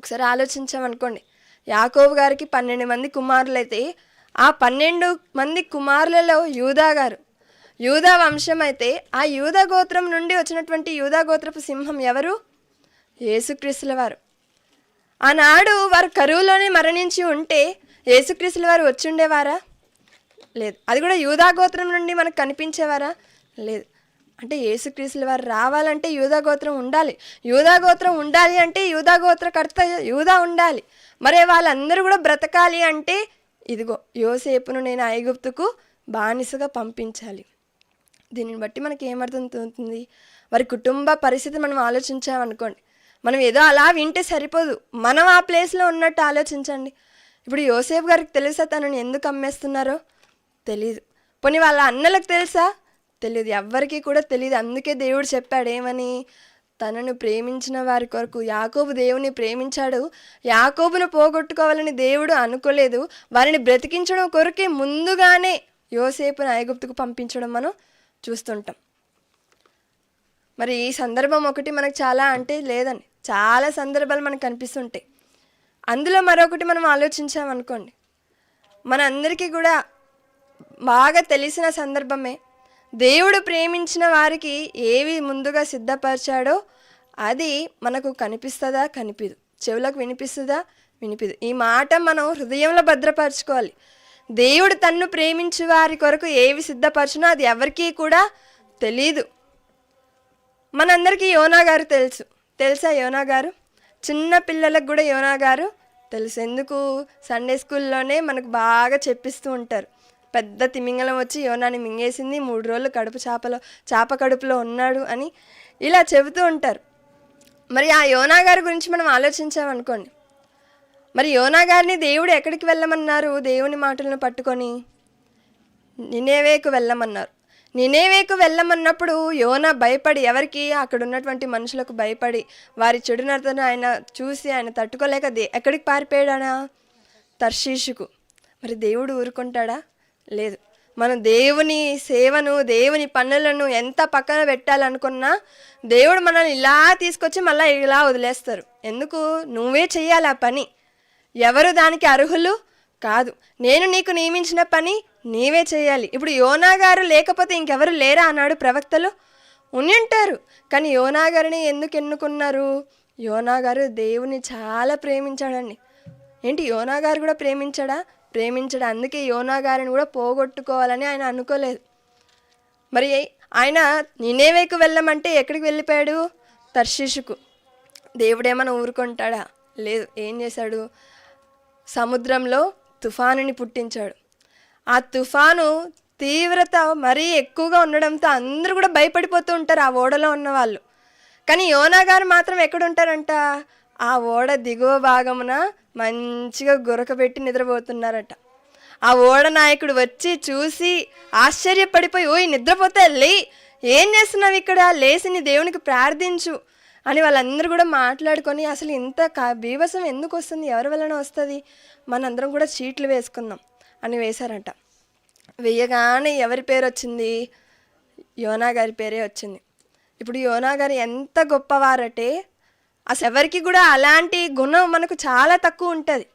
ఒకసారి ఆలోచించామనుకోండి, యాకోబు గారికి 12 మంది కుమారులైతే ఆ 12 మంది కుమారులలో యూదా గారు, యూదా వంశం అయితే ఆ యూదా గోత్రం నుండి వచ్చినటువంటి యూదా గోత్రపు సింహం ఎవరు? యేసుక్రీస్తుల వారు. ఆనాడు వారు కరువులోనే మరణించి ఉంటే యేసుక్రీస్తుల వారు వచ్చుండేవారా? లేదు. అది కూడా యూదా గోత్రం నుండి మనకు కనిపించేవారా? లేదు. అంటే యేసుక్రీస్తుల వారు రావాలంటే యూదా గోత్రం ఉండాలి. యూదా గోత్రం ఉండాలి అంటే యూదా గోత్రకర్త యూదా ఉండాలి. మరి వాళ్ళందరూ కూడా బ్రతకాలి అంటే ఇదిగో యోసేపును నేను ఐగుప్తుకు బానిసగా పంపించాలి. దీనిని బట్టి మనకి ఏమర్థమవుతుంది? వారి కుటుంబ పరిస్థితి మనం ఆలోచించామనుకోండి, మనం ఏదో అలా వింటే సరిపోదు, మనం ఆ ప్లేస్లో ఉన్నట్టు ఆలోచించండి. ఇప్పుడు యోసేపు గారికి తెలుసా తనని ఎందుకు అమ్మేస్తున్నారో? తెలీదు. పోనీ వాళ్ళ అన్నలకు తెలుసా? తెలియదు. ఎవ్వరికీ కూడా తెలియదు. అందుకే దేవుడు చెప్పాడు ఏమని? తనను ప్రేమించిన వారి కొరకు. యాకోబు దేవుని ప్రేమించాడు, యాకోబును పోగొట్టుకోవాలని దేవుడు అనుకోలేదు. వారిని బ్రతికించడం కొరకే ముందుగానే యోసేపును ఐగుప్తుకు పంపించడం మనం చూస్తుంటాం. మరి ఈ సందర్భం ఒకటి మనకు చాలా అంటే లేదండి, చాలా సందర్భాలు మనకు కనిపిస్తుంటాయి. అందులో మరొకటి మనం ఆలోచించామనుకోండి, మనందరికీ కూడా బాగా తెలిసిన సందర్భమే. దేవుడు ప్రేమించిన వారికి ఏవి ముందుగా సిద్ధపరిచాడో అది మనకు కనిపిస్తుందా? కనిపిదు. చెవులకు వినిపిస్తుందా? వినిపిదు. ఈ మాట మనం హృదయంలో భద్రపరచుకోవాలి. దేవుడు తన్ను ప్రేమించే వారి కొరకు ఏవి సిద్ధపరచునో అది ఎవరికీ కూడా తెలీదు. మనందరికీ యోనా గారు తెలుసా? యోనా గారు చిన్న పిల్లలకు కూడా యోనా గారు తెలుసు. ఎందుకు? సండే స్కూల్లోనే మనకు బాగా చెప్పిస్తూ ఉంటారు. పెద్ద తిమింగలం వచ్చి యోనాని మింగేసింది, 3 రోజులు చేప కడుపులో ఉన్నాడు అని ఇలా చెబుతూ ఉంటారు. మరి ఆ యోనా గారి గురించి మనం ఆలోచించామనుకోండి, మరి యోనా గారిని దేవుడు ఎక్కడికి వెళ్ళమన్నారు? దేవుని మాటలను పట్టుకొని నినేవేకు వెళ్ళమన్నారు. నినేవేకు వెళ్ళమన్నప్పుడు యోనా భయపడి, ఎవరికి? అక్కడ ఉన్నటువంటి మనుషులకు భయపడి, వారి చెడు నడతను ఆయన చూసి ఆయన తట్టుకోలేక ఎక్కడికి పారిపోయాడా? తర్షీషుకు. మరి దేవుడు ఊరుకుంటాడా? లేదు. మనం దేవుని సేవను, దేవుని పనులను ఎంత పక్కన పెట్టాలనుకున్నా దేవుడు మనల్ని ఇలా తీసుకొచ్చి మళ్ళీ ఇలా వదిలేస్తారు. ఎందుకు? నువ్వే చెయ్యాలి ఆ పని. ఎవరు దానికి అర్హులు కాదు. నేను నీకు నియమించిన పని నీవే చేయాలి. ఇప్పుడు యోనా గారు లేకపోతే ఇంకెవరు లేరా అన్నాడు? ప్రవక్తలు ఉంటారు. కానీ యోనా గారిని ఎందుకు ఎన్నుకున్నారు? యోనా గారు దేవుని చాలా ప్రేమించాడండి. ఏంటి, యోనా గారు కూడా ప్రేమించాడు. అందుకే యోనా గారిని కూడా పోగొట్టుకోవాలని ఆయన అనుకోలేదు. మరి ఆయన నినేవేకు వెళ్ళమంటే ఎక్కడికి వెళ్ళిపోయాడు? తర్షీషుకు. దేవుడేమన్నా ఊరుకుంటాడా? లేదు. ఏం చేశాడు? సముద్రంలో తుఫానుని పుట్టించాడు. ఆ తుఫాను తీవ్రత మరీ ఎక్కువగా ఉండడంతో అందరూ కూడా భయపడిపోతూ ఉంటారు ఆ ఓడలో ఉన్న వాళ్ళు. కానీ యోనా గారు మాత్రం ఎక్కడుంటారంట? ఆ ఓడ దిగువ భాగమున మంచిగా గురకబెట్టి నిద్రపోతున్నారట. ఆ ఓడ నాయకుడు వచ్చి చూసి ఆశ్చర్యపడిపోయి, ఓయ్ నిద్రపోతే లే, ఏం చేస్తున్నావు ఇక్కడ? లేచి నీ దేవునికి ప్రార్థించు అని వాళ్ళందరూ కూడా మాట్లాడుకొని, అసలు ఇంత బీభత్సం ఎందుకు వస్తుంది, ఎవరి వలన వస్తుంది, మనందరం కూడా చీట్లు వేసుకుందాం అని వేశారంట. వేయగానే ఎవరి పేరు వచ్చింది? యోనా గారి పేరే వచ్చింది. ఇప్పుడు యోనా గారు ఎంత గొప్పవారంటే అసలు ఎవరికి కూడా అలాంటి గుణం మనకు చాలా తక్కువ ఉంటుంది.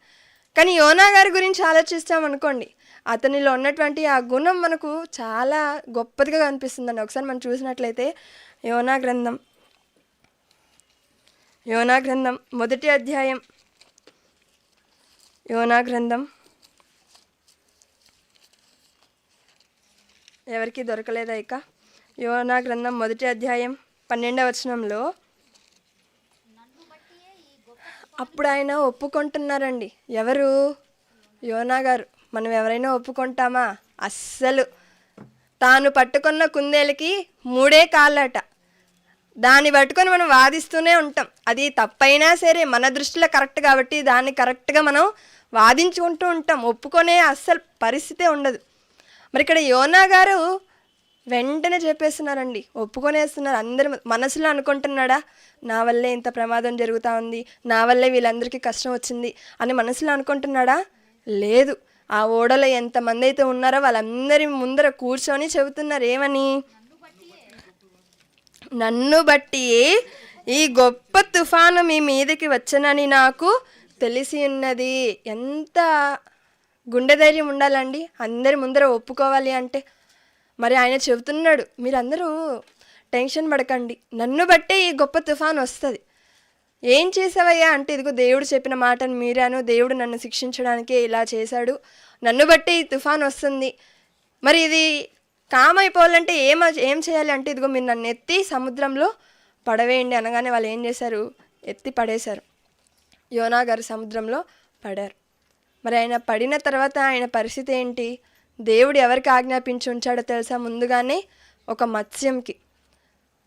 కానీ యోనా గారి గురించి ఆలోచిస్తామనుకోండి, అతనిలో ఉన్నటువంటి ఆ గుణం మనకు చాలా గొప్పదిగా కనిపిస్తుందండి. ఒకసారి మనం చూసినట్లయితే యోనా గ్రంథం మొదటి అధ్యాయం, యోనా గ్రంథం ఎవరికి దొరకలేదా ఇక? యోనా గ్రంథం మొదటి అధ్యాయం 12వ వచనంలో అప్పుడు ఆయన ఒప్పుకుంటున్నారండి. ఎవరు? యోనా గారు. మనం ఎవరైనా ఒప్పుకుంటామా? అస్సలు. తాను పట్టుకున్న కుందేలకి 3 కాళ్ళట. దాన్ని పట్టుకొని మనం వాదిస్తూనే ఉంటాం. అది తప్పైనా సరే మన దృష్టిలో కరెక్ట్ కాబట్టి దాన్ని కరెక్ట్గా మనం వాదించుకుంటూ ఉంటాం. ఒప్పుకొనే అస్సలు పరిస్థితే ఉండదు. మరి ఇక్కడ యోనా గారు వెంటనే చెప్పేస్తున్నారండి, ఒప్పుకొనేస్తున్నారు. అందరి మనసులో అనుకుంటున్నాడా, నా వల్లే ఇంత ప్రమాదం జరుగుతూ ఉంది, నా వల్లే వీళ్ళందరికీ కష్టం వచ్చింది అని మనసులో అనుకుంటున్నాడా? లేదు. ఆ ఓడలో ఎంతమంది అయితే ఉన్నారో వాళ్ళందరి ముందర కూర్చొని చెబుతున్నారు ఏమని? నన్ను బట్టి ఈ గొప్ప తుఫాను మీ మీదకి వచ్చనని నాకు తెలిసి ఉన్నది. ఎంత గుండె ధైర్యం ఉండాలండి అందరి ముందర ఒప్పుకోవాలి అంటే. మరి ఆయన చెబుతున్నాడు, మీరందరూ టెన్షన్ పడకండి, నన్ను బట్టే ఈ గొప్ప తుఫాను వస్తుంది. ఏం చేసావయ్యా అంటే, ఇదిగో దేవుడు చెప్పిన మాటను మీరాను, దేవుడు నన్ను శిక్షించడానికే ఇలా చేశాడు, నన్ను బట్టి ఈ తుఫాను వస్తుంది. మరి ఇది కామైపోవాలంటే ఏం చేయాలి అంటే, ఇదిగో మీరు నన్ను ఎత్తి సముద్రంలో పడవేయండి అనగానే వాళ్ళు ఏం చేశారు, ఎత్తి పడేశారు. యోనా గారు సముద్రంలో పడారు. మరి ఆయన పడిన తర్వాత ఆయన పరిస్థితి ఏంటి? దేవుడు ఎవరికి ఆజ్ఞాపించి ఉంచాడో తెలుసా? ముందుగానే ఒక మత్స్యంకి.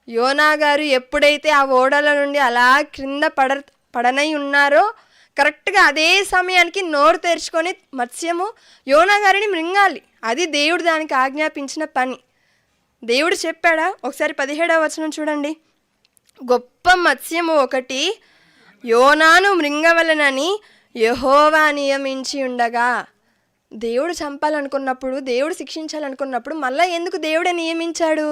యోనా గారు ఎప్పుడైతే ఆ ఓడల నుండి అలా క్రింద పడనై ఉన్నారో, కరెక్ట్గా అదే సమయానికి నోరు తెరుచుకొని మత్స్యము యోనా గారిని మృంగాలి. అది దేవుడు దానికి ఆజ్ఞాపించిన పని. దేవుడు చెప్పాడా? ఒకసారి 17వ వచనం చూడండి. గొప్ప మత్స్యము ఒకటి యోనాను మృంగవలనని యెహోవా నియమించి ఉండగా. దేవుడు చంపాలనుకున్నప్పుడు, దేవుడు శిక్షించాలనుకున్నప్పుడు మళ్ళీ ఎందుకు దేవుడే నియమించాడు?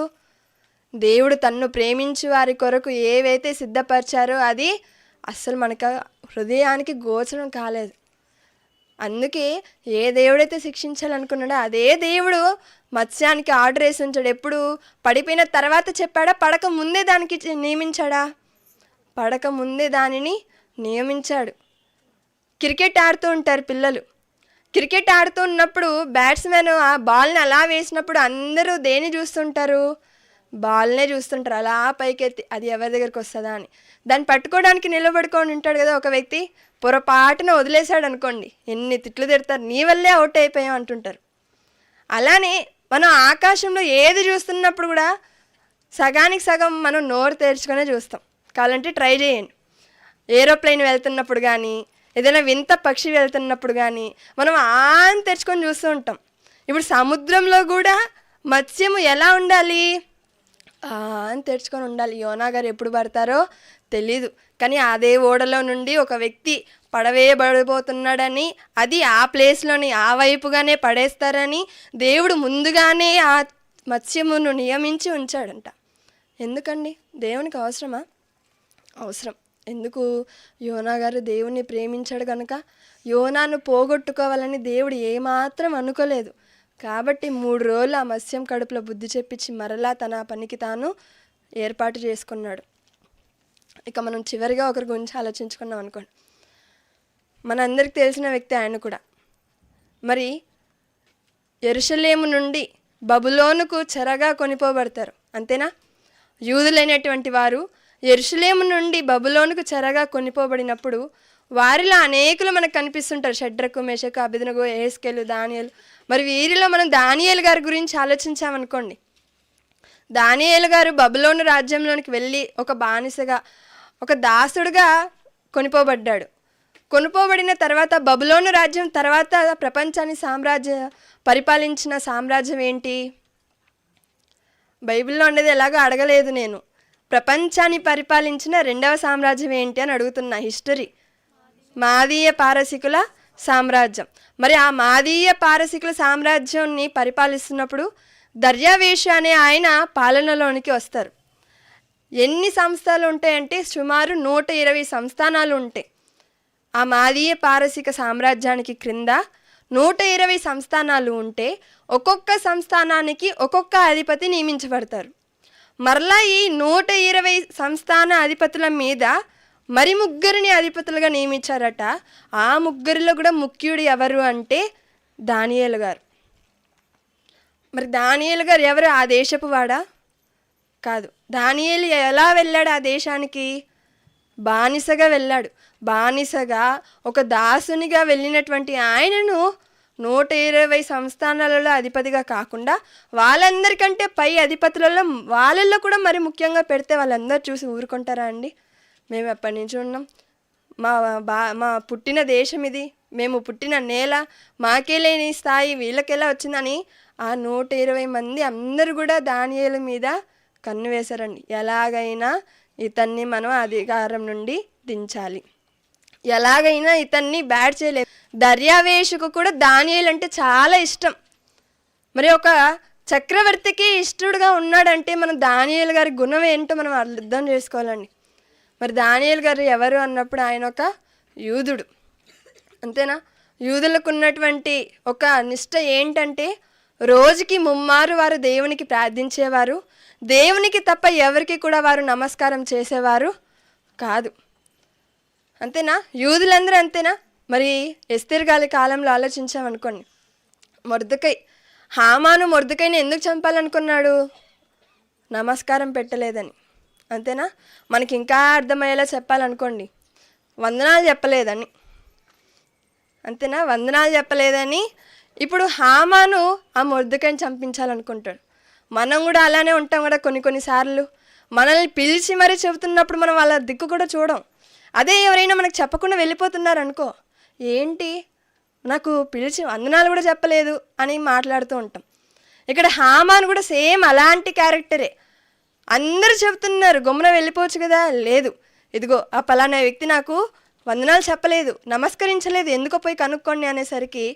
దేవుడు తన్ను ప్రేమించి వారి కొరకు ఏవైతే సిద్ధపరిచారో అది అస్సలు మనకు హృదయానికి గోచరం కాలేదు. అందుకే ఏ దేవుడైతే శిక్షించాలనుకున్నాడో అదే దేవుడు మత్స్యానికి ఆర్డర్ వేసి ఉంచాడు. ఎప్పుడు? పడిపోయిన తర్వాత చెప్పాడా? పడక ముందే దానికి నియమించాడా? పడక ముందే దానిని నియమించాడు. క్రికెట్ ఆడుతూ ఉంటారు పిల్లలు. క్రికెట్ ఆడుతూ ఉన్నప్పుడు బ్యాట్స్మెన్ ఆ బాల్ని అలా వేసినప్పుడు అందరూ దేన్ని చూస్తుంటారు? బాల్నే చూస్తుంటారు అలా పైకెత్తి, అది ఎవరి దగ్గరికి వస్తుందా అని. దాన్ని పట్టుకోవడానికి నిలబడుకొని ఉంటాడు కదా ఒక వ్యక్తి, పొరపాటున వదిలేశాడు అనుకోండి, ఎన్ని తిట్లు తిడతారు, నీ వల్లే అవుట్ అయిపోయాం అంటుంటారు. అలానే మనం ఆకాశంలో ఏది చూస్తున్నప్పుడు కూడా సగానికి సగం మనం నోరు తెరుచుకొనే చూస్తాం. కావాలంటే ట్రై చేయండి. ఏరోప్లేన్ వెళ్తున్నప్పుడు కానీ, ఏదైనా వింత పక్షి వెళ్తున్నప్పుడు కానీ మనం ఆన్ తెరుచుకొని చూస్తూ ఉంటాం. ఇప్పుడు సముద్రంలో కూడా మత్స్యము ఎలా ఉండాలి? అని తెరుచుకొని ఉండాలి. యోనా గారు ఎప్పుడు పడతారో తెలీదు, కానీ అదే ఓడలో నుండి ఒక వ్యక్తి పడవేయబడిపోతున్నాడని, అది ఆ ప్లేస్లోని ఆ వైపుగానే పడేస్తారని దేవుడు ముందుగానే ఆ మత్స్యమును నియమించి ఉంచాడంట. ఎందుకండి? దేవునికి అవసరమా? అవసరం. ఎందుకు? యోనా గారు దేవుణ్ణి ప్రేమించాడు కనుక. యోనాను పోగొట్టుకోవాలని దేవుడు ఏమాత్రం అనుకోలేదు. కాబట్టి 3 రోజులు ఆ మత్స్యం కడుపులో బుద్ధి చెప్పించి మరలా తన పనికి తాను ఏర్పాటు చేసుకున్నాడు. ఇక మనం చివరిగా ఒకరి గురించి ఆలోచించుకున్నాం అనుకోండి. మనందరికి తెలిసిన వ్యక్తి ఆయన కూడా. మరి యెరూషలేము నుండి బబులోనుకు చెరగా కొనిపోబడతారు, అంతేనా? యూదులైనటువంటి వారు యెరూషలేము నుండి బబులోనుకు చెరగా కొనిపోబడినప్పుడు వారిలో అనేకులు మనకు కనిపిస్తుంటారు. షడ్రకు, మెషకు, అబేద్నెగో, యెహెజ్కేలు, దానియేలు. మరి వీరిలో మనం దానియేలు గారి గురించి ఆలోచించామనుకోండి. దానియేలు గారు బబులోను రాజ్యంలోనికి వెళ్ళి ఒక బానిసగా, ఒక దాసుడుగా కొనిపోబడ్డాడు. కొనుపోబడిన తర్వాత బబులోను రాజ్యం తర్వాత ప్రపంచాన్ని పరిపాలించిన సామ్రాజ్యం ఏంటి? బైబిల్లో ఉండేది ఎలాగో అడగలేదు నేను. ప్రపంచాన్ని పరిపాలించిన 2వ సామ్రాజ్యం ఏంటి అని అడుగుతున్నా. హిస్టరీ. మాదీయ పారసీకుల సామ్రాజ్యం. మరి ఆ మాదీయ పారసీకుల సామ్రాజ్యాన్ని పరిపాలిస్తున్నప్పుడు దర్యావేషు అనే ఆయన పాలనలోనికి వస్తారు. ఎన్ని సంస్థలు ఉంటాయంటే సుమారు 120 సంస్థానాలు ఉంటాయి. ఆ మాదీయ పారసీక సామ్రాజ్యానికి క్రింద 120 సంస్థానాలు ఉంటే ఒక్కొక్క సంస్థానానికి ఒక్కొక్క అధిపతి నియమించబడతారు. మరలా ఈ 120 సంస్థాన అధిపతుల మీద మరి 3 అధిపతులుగా నియమించారట. ఆ 3లో కూడా ముఖ్యుడు ఎవరు అంటే దానియేలు గారు. మరి దానియేలు గారు ఎవరు? ఆ దేశపు వాడా? కాదు. దానియేలు ఎలా వెళ్ళాడు ఆ దేశానికి? బానిసగా వెళ్ళాడు. బానిసగా ఒక దాసునిగా వెళ్ళినటువంటి ఆయనను 120 సంస్థానాలలో అధిపతిగా కాకుండా వాళ్ళందరికంటే పై అధిపతులలో వాళ్ళల్లో కూడా మరి ముఖ్యంగా పెడితే వాళ్ళందరూ చూసి ఊరుకుంటారా అండి? మేము ఎప్పటి నుంచి ఉన్నాం, మా పుట్టిన దేశం ఇది, మేము పుట్టిన నేల, మాకే లేని స్థాయి వీళ్ళకెలా వచ్చిందని ఆ 120 మంది అందరూ కూడా దానియేలు మీద కన్ను వేశారండి. ఎలాగైనా ఇతన్ని మనం అధికారం నుండి దించాలి, ఎలాగైనా ఇతన్ని బ్యాడ్ చేయలేదు. దర్యావేషుకు కూడా దానియేలు అంటే చాలా ఇష్టం. మరి ఒక చక్రవర్తికి ఇష్టడుగా ఉన్నాడంటే మనం దానియేలు గారి గుణం ఏంటో మనం అర్థం చేసుకోవాలండి. మరి దానియేలు గారు ఎవరు అన్నప్పుడు ఆయన ఒక యూదుడు, అంతేనా? యూదులకు ఉన్నటువంటి ఒక నిష్ట ఏంటంటే రోజుకి ముమ్మారు వారు దేవునికి ప్రార్థించేవారు, దేవునికి తప్ప ఎవరికి కూడా వారు నమస్కారం చేసేవారు కాదు, అంతేనా? యూదులందరూ అంతేనా? మరి ఎస్తేరు గారి కాలంలో ఆలోచించామనుకోండి, మొర్దెకై, హామాను మొర్దెకైని ఎందుకు చంపాలనుకున్నాడు? నమస్కారం పెట్టలేదని, అంతేనా? మనకి ఇంకా అర్థమయ్యేలా చెప్పాలనుకోండి, వందనాలు చెప్పలేదని, అంతేనా? వందనాలు చెప్పలేదని ఇప్పుడు హామాను ఆ మొర్దెకైని చంపించాలనుకుంటాడు. మనం కూడా అలానే ఉంటాం కదా కొన్నిసార్లు. మనల్ని పిలిచి మరీ చెబుతున్నప్పుడు మనం వాళ్ళ దిక్కు కూడా చూడం. అదే ఎవరైనా మనకు చెప్పకుండా వెళ్ళిపోతున్నారు అనుకో, ఏంటి నాకు పిలిచి వందనాలు కూడా చెప్పలేదు అని మాట్లాడుతూ ఉంటాం. ఇక్కడ హామాను కూడా సేమ్ అలాంటి క్యారెక్టరే. అందరూ చెబుతున్నారు, గమ్మున వెళ్ళిపోవచ్చు కదా, లేదు, ఇదిగో ఆ పలానా వ్యక్తి నాకు వందనాలు చెప్పలేదు, నమస్కరించలేదు, ఎందుకో పోయి కనుక్కోండి అనేసరికి,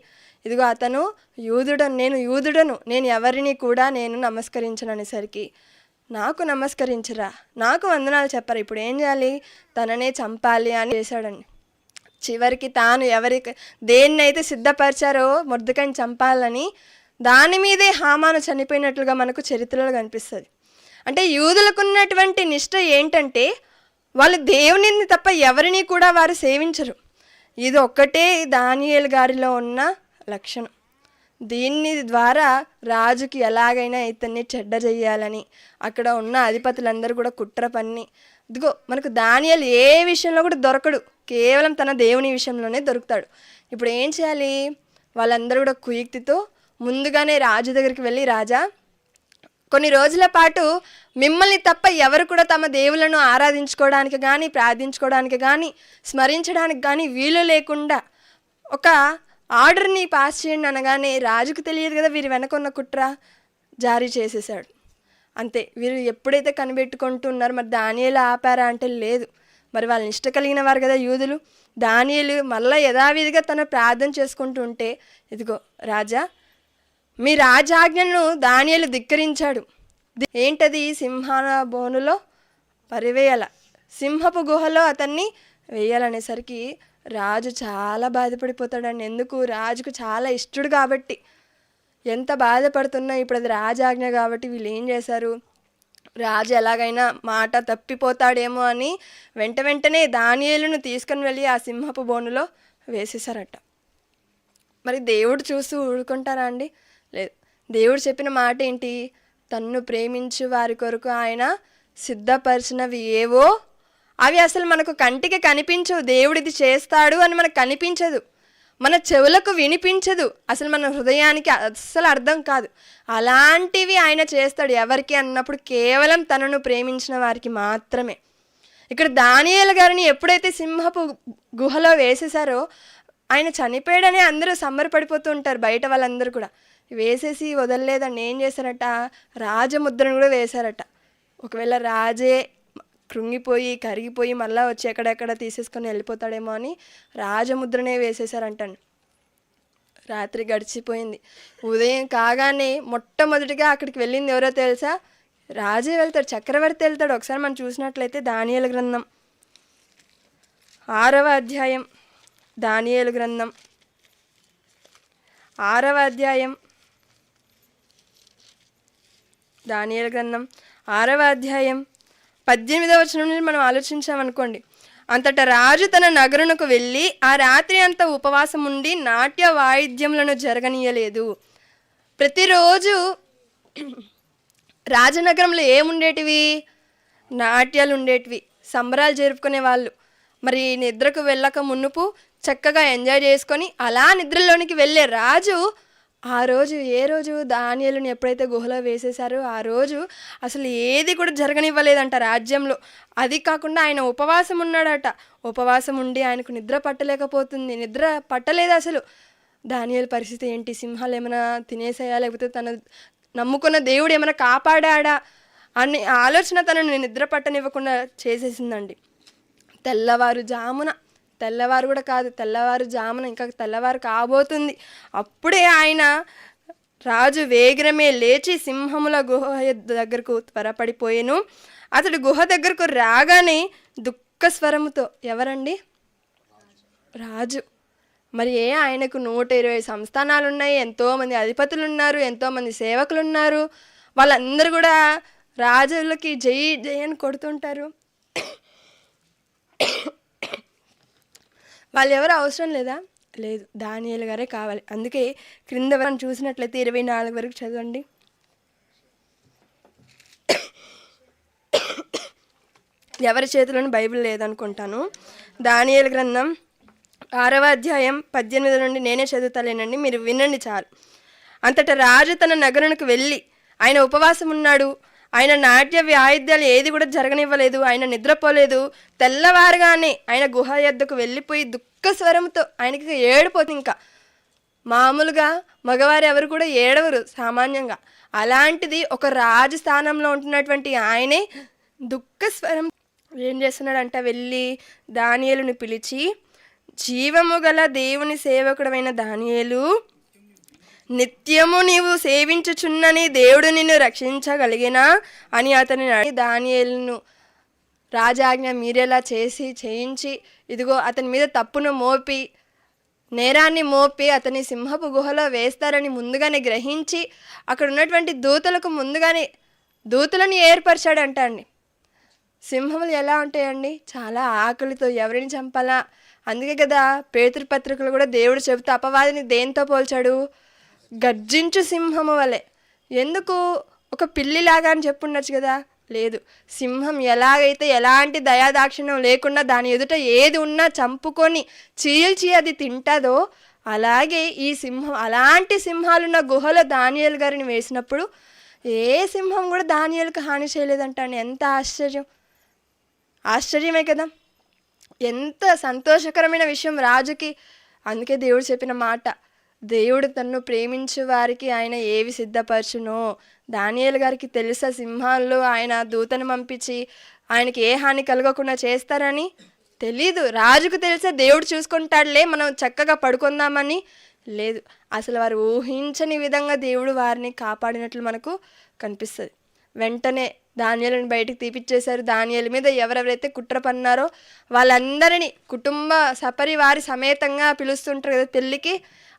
ఇదిగో అతను యూదుడను, నేను ఎవరిని కూడా నేను నమస్కరించను అనేసరికి, నాకు నమస్కరించరా, నాకు వందనాలు చెప్పరా, ఇప్పుడు ఏం చేయాలి? తననే చంపాలి అని చేశాడండి. చివరికి తాను దేన్నైతే సిద్ధపరిచారో మొర్దెకైని చంపాలని, దాని మీదే హామాను చనిపోయినట్లుగా మనకు చరిత్రలో కనిపిస్తుంది. అంటే యూదులకు ఉన్నటువంటి నిష్ట ఏంటంటే వాళ్ళు దేవునిని తప్ప ఎవరిని కూడా వారు సేవించరు. ఇది ఒక్కటే దానియేలు గారిలో ఉన్న లక్షణం. దీని ద్వారా రాజుకి ఎలాగైనా ఇతన్ని చెడ్డ చెయ్యాలని అక్కడ ఉన్న అధిపతులందరూ కూడా కుట్ర పన్ని, ఇదిగో మనకు దానియేలు ఏ విషయంలో కూడా దొరకడు, కేవలం తన దేవుని విషయంలోనే దొరుకుతాడు. ఇప్పుడు ఏం చేయాలి? వాళ్ళందరూ కూడా కుయుక్తితో ముందుగానే రాజు దగ్గరికి వెళ్ళి, రాజా, కొన్ని రోజుల పాటు మిమ్మల్ని తప్ప ఎవరు కూడా తమ దేవులను ఆరాధించుకోవడానికి కానీ, ప్రార్థించుకోవడానికి కానీ, స్మరించడానికి కానీ వీలు లేకుండా ఒక ఆర్డర్ని పాస్ చేయండి అనగానే రాజుకు తెలియదు కదా వీరి వెనక ఉన్న కుట్ర, జారీ చేసేసాడు. అంతే. వీరు ఎప్పుడైతే కనిపెట్టుకుంటున్నారు, మరి దానియేలు ఆపారా అంటే లేదు. మరి వాళ్ళని ఇష్ట కలిగిన వారు కదా యూదులు. దానియేలు మళ్ళీ యథావిధిగా తన ప్రార్థన చేసుకుంటూ ఉంటే, ఇదిగో రాజా, మీ రాజాజ్ఞను దానియేలు ధిక్కరించాడు. ఏంటది? సింహాల బోనులో పరివేయాల, సింహపు గుహలో అతన్ని వేయాలనేసరికి రాజు చాలా బాధపడిపోతాడండి. ఎందుకు? రాజుకు చాలా ఇష్టడు కాబట్టి. ఎంత బాధపడుతున్నా ఇప్పుడు అది రాజాజ్ఞ కాబట్టి వీళ్ళు ఏం చేశారు, రాజు ఎలాగైనా మాట తప్పిపోతాడేమో అని వెంటనే దానియేలును తీసుకుని వెళ్ళి ఆ సింహపు బోనులో వేసేశారట. మరి దేవుడు చూస్తూ ఊరుకుంటారా అండి? లేదు. దేవుడు చెప్పిన మాట ఏంటి? తన్ను ప్రేమించు వారి కొరకు ఆయన సిద్ధపరిచినవి ఏవో అవి అసలు మనకు కంటికి కనిపించవు. దేవుడు ఇది చేస్తాడు అని మనకు కనిపించదు, మన చెవులకు వినిపించదు, అసలు మన హృదయానికి అస్సలు అర్థం కాదు. అలాంటివి ఆయన చేస్తాడు. ఎవరికి అన్నప్పుడు కేవలం తనను ప్రేమించిన వారికి మాత్రమే. ఇక్కడ దానియేలు గారిని ఎప్పుడైతే సింహపు గుహలో వేసేశారో, ఆయన చనిపోయాడని అందరూ సంబరపడిపోతూ ఉంటారు బయట వాళ్ళందరూ కూడా. వేసేసి వదలలేదండి, ఏం చేశారట, రాజముద్రను కూడా వేశారట. ఒకవేళ రాజే కృంగిపోయి కరిగిపోయి మళ్ళీ వచ్చి ఎక్కడెక్కడ తీసేసుకొని వెళ్ళిపోతాడేమో అని రాజముద్రనే వేసేశారంటండి. రాత్రి గడిచిపోయింది. ఉదయం కాగానే మొట్టమొదటిగా అక్కడికి వెళ్ళింది ఎవరో తెలుసా? రాజే వెళ్తాడు, చక్రవర్తి వెళ్తాడు. ఒకసారి మనం చూసినట్లయితే దానియేలు గ్రంథం 6వ అధ్యాయం, దానియేలు గ్రంథం 6వ అధ్యాయం, దానియేలు గ్రంథం 6వ అధ్యాయం 18వ వచనం నుంచి మనం ఆలోచించామనుకోండి. అంతటా రాజు తన నగరునకు వెళ్ళి ఆ రాత్రి అంతా ఉపవాసం ఉండి నాట్య వాయిద్యములను జరగనీయలేదు. ప్రతిరోజు రాజనగరంలో ఏముండేటివి? నాట్యాలు ఉండేటివి, సంబరాలు జరుపుకునే వాళ్ళు. మరి నిద్రకు వెళ్ళక మునుపు చక్కగా ఎంజాయ్ చేసుకొని అలా నిద్రలోనికి వెళ్ళే రాజు ఆ రోజు, ఏ రోజు దానియేలుని ఎప్పుడైతే గుహలో వేసేశారో ఆ రోజు అసలు ఏది కూడా జరగనివ్వలేదంట రాజ్యంలో. అది కాకుండా ఆయన ఉపవాసం ఉన్నాడట. ఉపవాసం ఉండి ఆయనకు నిద్ర పట్టలేకపోతుంది, నిద్ర పట్టలేదు అసలు. దానియేలు పరిస్థితి ఏంటి? సింహాలు ఏమైనా తినేసేయా, లేకపోతే తన నమ్ముకున్న దేవుడు ఏమైనా కాపాడా అనే ఆలోచన తనను నిద్ర పట్టనివ్వకుండా చేసేసిందండి. తెల్లవారు కూడా కాదు, తెల్లవారుజామున, ఇంకా తెల్లవారు కాబోతుంది. అప్పుడే ఆయన రాజు వేగరమే లేచి సింహముల గుహ దగ్గరకు త్వరపడిపోయాను. అతడు గుహ దగ్గరకు రాగానే దుఃఖ స్వరముతో. ఎవరండి? రాజు. మరి ఆయనకు 120 సంస్థానాలు ఉన్నాయి, ఎంతోమంది అధిపతులు ఉన్నారు, ఎంతోమంది సేవకులు ఉన్నారు. వాళ్ళందరూ కూడా రాజులకి జై జై అని కొడుతుంటారు. వాళ్ళు ఎవరు అవసరం లేదా? లేదు, దానియేలు గారే కావాలి. అందుకే క్రింద మనం చూసినట్లయితే 24 వరకు చదవండి. ఎవరి చేతిలోని బైబిల్ లేదనుకుంటాను. దానియేలు గ్రంథం 6వ అధ్యాయం 18 నుండి నేనే చదువుతాలేనండి, మీరు వినండి చాలు. అంతటా రాజు తన నగరునికి వెళ్ళి ఆయన ఉపవాసం ఉన్నాడు. ఆయన నాట్య వాయిద్యాలు ఏది కూడా జరగనివ్వలేదు. ఆయన నిద్రపోలేదు. తెల్లవారుగానే ఆయన గుహ యొద్దకు వెళ్ళిపోయి దుఃఖ స్వరంతో, ఆయనకి ఏడిపోతుంది. ఇంకా మామూలుగా మగవారు ఎవరు కూడా ఏడవరు సామాన్యంగా. అలాంటిది ఒక రాజు స్థానంలో ఉంటున్నటువంటి ఆయనే దుఃఖ స్వరం ఏం చేస్తున్నాడంట, వెళ్ళి దానియేలుని పిలిచి, జీవము గల దేవుని సేవకుడమైన దానియేలు, నిత్యము నీవు సేవించుచున్నని దేవుడు నిన్ను రక్షించగలిగినా అని అతని దానియేలును రాజాజ్ఞ మీరేలా చేయించి, ఇదిగో అతని మీద తప్పును మోపి, నేరాన్ని మోపి అతని సింహపు గుహలో వేస్తారని ముందుగానే గ్రహించి, అక్కడ ఉన్నటువంటి దూతలకు ముందుగానే దూతలను ఏర్పరిచాడంట అండి. సింహములు ఎలా ఉంటాయండి? చాలా ఆకలితో, ఎవరిని చంపాలా. అందుకే కదా పేతురు పత్రికలు కూడా దేవుడు చెబుతూ అపవాదిని దేంతో పోల్చాడు? గర్జించు సింహము వలె. ఎందుకు? ఒక పిల్లిలాగా అని చెప్పుండొచ్చు కదా. లేదు, సింహం ఎలాగైతే ఎలాంటి దయాదాక్షిణ్యం లేకుండా దాని ఎదుట ఏది ఉన్నా చంపుకొని చీల్చి అది తింటాదో, అలాగే ఈ సింహం, అలాంటి సింహాలున్న గుహలో దానియేలు గారిని వేసినప్పుడు ఏ సింహం కూడా దానియేలుకు హాని చేయలేదంటాను. ఎంత ఆశ్చర్యమే కదా. ఎంత సంతోషకరమైన విషయం రాజుకి. అందుకే దేవుడు చెప్పిన మాట, దేవుడు తన్ను ప్రేమించు వారికి ఆయన ఏవి సిద్ధపరచునో. దానియేలు గారికి తెలుసా సింహాల్లో ఆయన దూతను పంపించి ఆయనకి ఏ హాని కలగకుండా చేస్తారని? తెలీదు. రాజుకు తెలిసే దేవుడు చూసుకుంటాడులే, మనం చక్కగా పడుకుందామని. లేదు, అసలు వారు ఊహించని విధంగా దేవుడు వారిని కాపాడినట్లు మనకు కనిపిస్తుంది. వెంటనే దానియేలుని బయటికి తీపిచ్చేశారు. దానియేలు మీద ఎవరెవరైతే కుట్ర పన్నారో వాళ్ళందరినీ కుటుంబ సపరివారి సమేతంగా పిలుస్తుంటారు కదా పెళ్ళికి,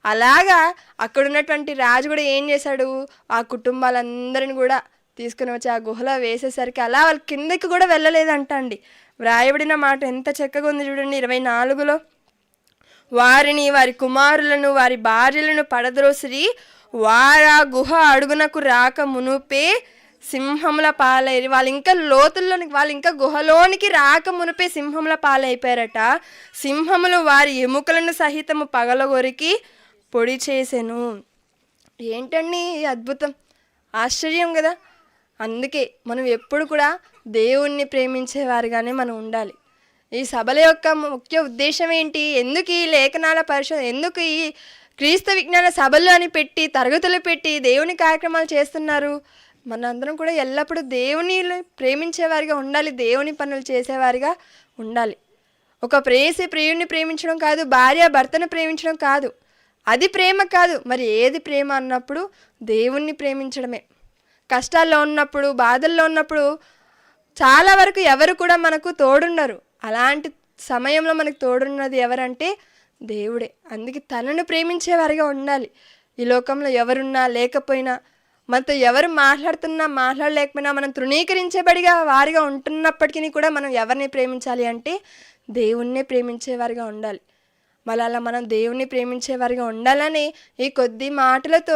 అలాగా అక్కడ ఉన్నటువంటి రాజు కూడా ఏం చేశాడు, ఆ కుటుంబాలందరిని కూడా తీసుకుని వచ్చి ఆ గుహలో వేసేసరికి అలా వాళ్ళు కిందకి కూడా వెళ్ళలేదంట అండి. వ్రాయబడిన మాట ఎంత చక్కగా ఉంది చూడండి 24లో. వారిని, వారి కుమారులను, వారి భార్యలను పడద్రోసిరి, వారు ఆ గుహ అడుగునకు రాక మునుపే సింహముల పాలయ్యారు. వాళ్ళు ఇంకా లోతుల్లోనికి, వాళ్ళు ఇంకా గుహలోనికి రాక మునిపే సింహముల పాలైపోయారట. సింహములు వారి ఎముకలను సహితము పగలగొరికి పొడి చేసెను. ఏంటండి అద్భుతం, ఆశ్చర్యం కదా. అందుకే మనం ఎప్పుడు కూడా దేవుణ్ణి ప్రేమించేవారుగానే మనం ఉండాలి. ఈ సభల యొక్క ముఖ్య ఉద్దేశం ఏంటి? ఎందుకు ఈ లేఖనాల పరిశోధన, ఎందుకు ఈ క్రీస్తు విజ్ఞాన సభలు అని పెట్టి, తరగతులు పెట్టి దేవుని కార్యక్రమాలు చేస్తున్నారు? మనందరం కూడా ఎల్లప్పుడూ దేవుని ప్రేమించేవారిగా ఉండాలి, దేవుని పనులు చేసేవారిగా ఉండాలి. ఒక ప్రియుణ్ణి ప్రేమించడం కాదు, భార్య భర్తను ప్రేమించడం కాదు, అది ప్రేమ కాదు. మరి ఏది ప్రేమ అన్నప్పుడు దేవుణ్ణి ప్రేమించడమే. కష్టాల్లో ఉన్నప్పుడు, బాధల్లో ఉన్నప్పుడు చాలా వరకు ఎవరు కూడా మనకు తోడుండరు. అలాంటి సమయంలో మనకు తోడున్నది ఎవరంటే దేవుడే. అందుకే తనను ప్రేమించేవారిగా ఉండాలి. ఈ లోకంలో ఎవరున్నా లేకపోయినా, మనతో ఎవరు మాట్లాడుతున్నా మాట్లాడలేకపోయినా, మనం తృణీకరించేబడిగా వారిగా ఉంటున్నప్పటికీ కూడా మనం ఎవరిని ప్రేమించాలి అంటే దేవుణ్ణే ప్రేమించేవారిగా ఉండాలి. మళ్ళీ అలా మనం దేవుణ్ణి ప్రేమించేవారిగా ఉండాలని ఈ కొద్ది మాటలతో